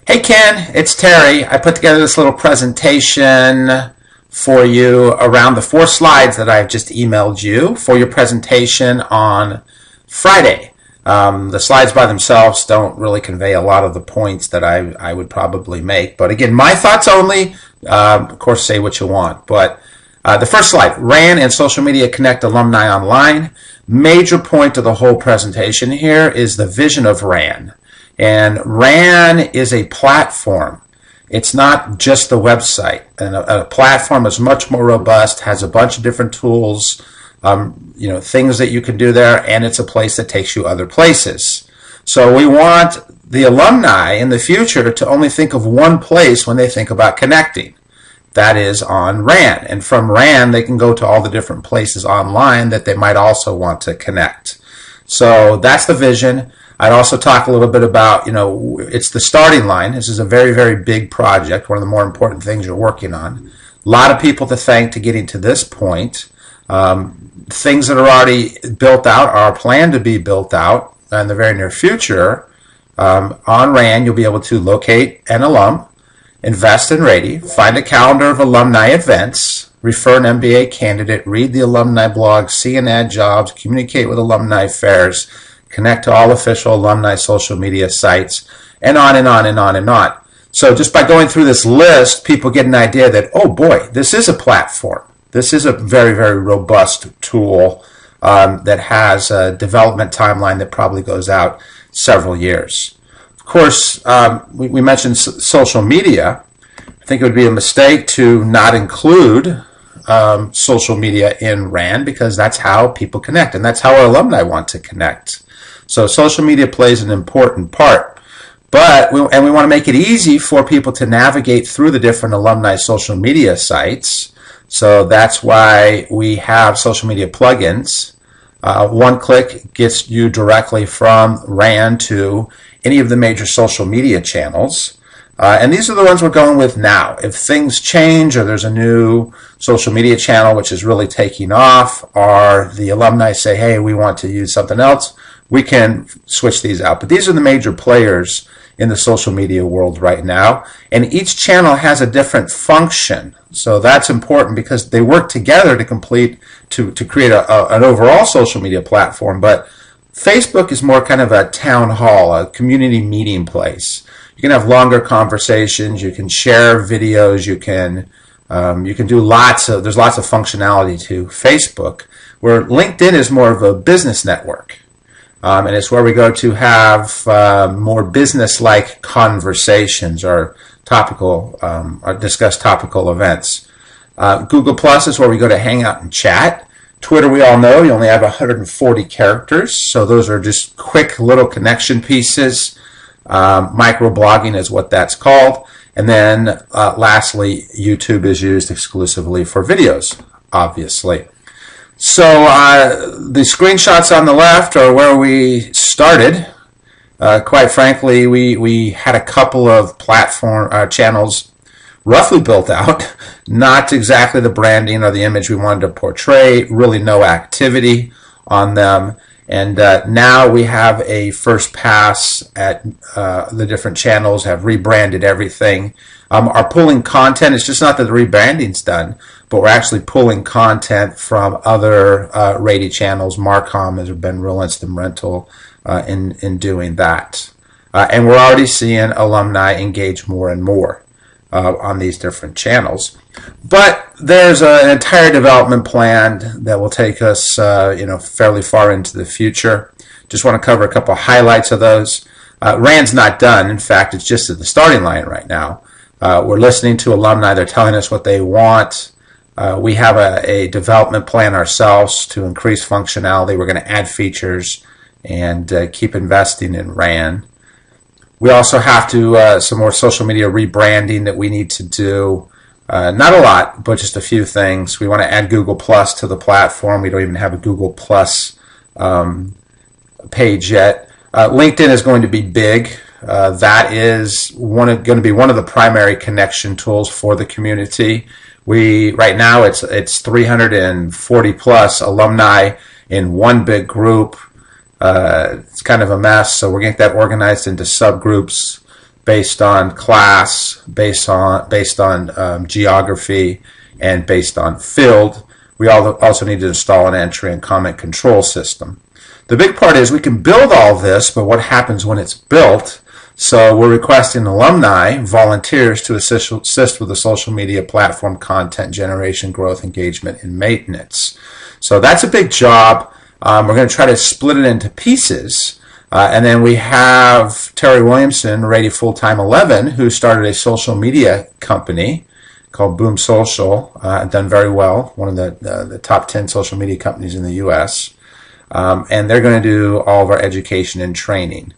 Hey Ken, it's Terry. I put together this little presentation for you around the 4 slides that I've just emailed you for your presentation on Friday. The slides by themselves don't really convey a lot of the points that I would probably make. But again, my thoughts only. Of course, say what you want. But the first slide, RAN and social media connect alumni online. Major point of the whole presentation here is the vision of RAN. And RAN is a platform. It's not just the website. And a platform is much more robust, has a bunch of different tools, things that you can do there, and it's a place that takes you other places. So we want the alumni in the future to only think of one place when they think about connecting. That is on RAN. And from RAN, they can go to all the different places online that they might also want to connect. So that's the vision. I'd also talk a little bit about, it's the starting line. This is a very, very big project, one of the more important things you're working on. A lot of people to thank to getting to this point. Things that are already built out are planned to be built out in the very near future. On RAN, you'll be able to locate an alum, invest in Rady, find a calendar of alumni events, refer an MBA candidate, read the alumni blog, see and add jobs, communicate with alumni fairs, connect to all official alumni social media sites, and on and on and on and on. So just by going through this list, people get an idea that, oh boy, this is a platform. This is a very, very robust tool that has a development timeline that probably goes out several years. Of course, we mentioned social media. I think it would be a mistake to not include social media in RAN, because that's how people connect, and that's how our alumni want to connect. So social media plays an important part. But we want to make it easy for people to navigate through the different alumni social media sites. So that's why we have social media plugins. One click gets you directly from RAN to any of the major social media channels. And these are the ones we're going with now. If things change, or there's a new social media channel which is really taking off, or the alumni say, hey, we want to use something else, we can switch these out. But these are the major players in the social media world right now. And each channel has a different function. So that's important, because they work together to create an overall social media platform. But Facebook is more kind of a town hall, a community meeting place. You can have longer conversations. You can share videos. You can do there's lots of functionality to Facebook, where LinkedIn is more of a business network. And it's where we go to have more business-like conversations or discuss topical events. Google Plus is where we go to hang out and chat. Twitter, we all know, you only have 140 characters, so those are just quick little connection pieces. Microblogging is what that's called. And then lastly, YouTube is used exclusively for videos, obviously. So the screenshots on the left are where we started. Quite frankly, we had a couple of platform channels roughly built out, not exactly the branding or the image we wanted to portray, really no activity on them. And now we have a first pass at the different channels, have rebranded everything. Are pulling content. It's just not that the rebranding's done, but we're actually pulling content from other Rady channels. Marcom has been real instrumental in doing that. And we're already seeing alumni engage more and more on these different channels. But there's an entire development plan that will take us fairly far into the future. Just want to cover a couple of highlights of those. RAN's not done. In fact, it's just at the starting line right now. We're listening to alumni. They're telling us what they want. We have a development plan ourselves to increase functionality. We're going to add features and keep investing in RAN. We also have to some more social media rebranding that we need to do. Not a lot, but just a few things. We want to add Google Plus to the platform. We don't even have a Google Plus page yet. LinkedIn is going to be big. That is going to be one of the primary connection tools for the community. Right now it's 340 plus alumni in one big group. It's kind of a mess, so we're getting that organized into subgroups. based on class, based on geography, and based on field. We also need to install an entry and comment control system. The big part is we can build all this, but what happens when it's built? So we're requesting alumni, volunteers, to assist with the social media platform content generation, growth, engagement, and maintenance. So that's a big job. We're going to try to split it into pieces. And then we have Terry Williamson, Rady Full-Time 11, who started a social media company called Boom Social, done very well, one of the top 10 social media companies in the U.S. And they're going to do all of our education and training.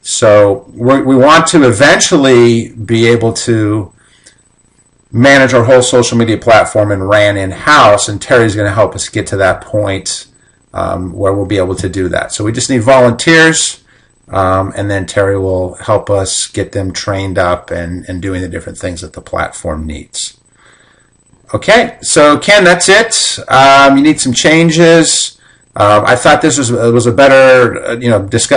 So we want to eventually be able to manage our whole social media platform and ran in-house, and Terry's going to help us get to that point where we'll be able to do that. So we just need volunteers, and then Terry will help us get them trained up and doing the different things that the platform needs. Okay, so Ken, that's it. You need some changes. I thought this was a better,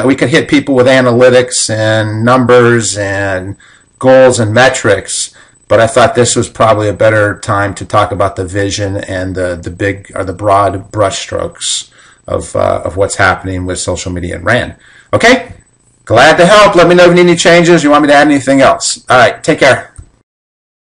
we could hit people with analytics and numbers and goals and metrics, but I thought this was probably a better time to talk about the vision and the broad brushstrokes of what's happening with social media and RAN. Okay, glad to help. Let me know if you need any changes. You want me to add anything else? All right, take care.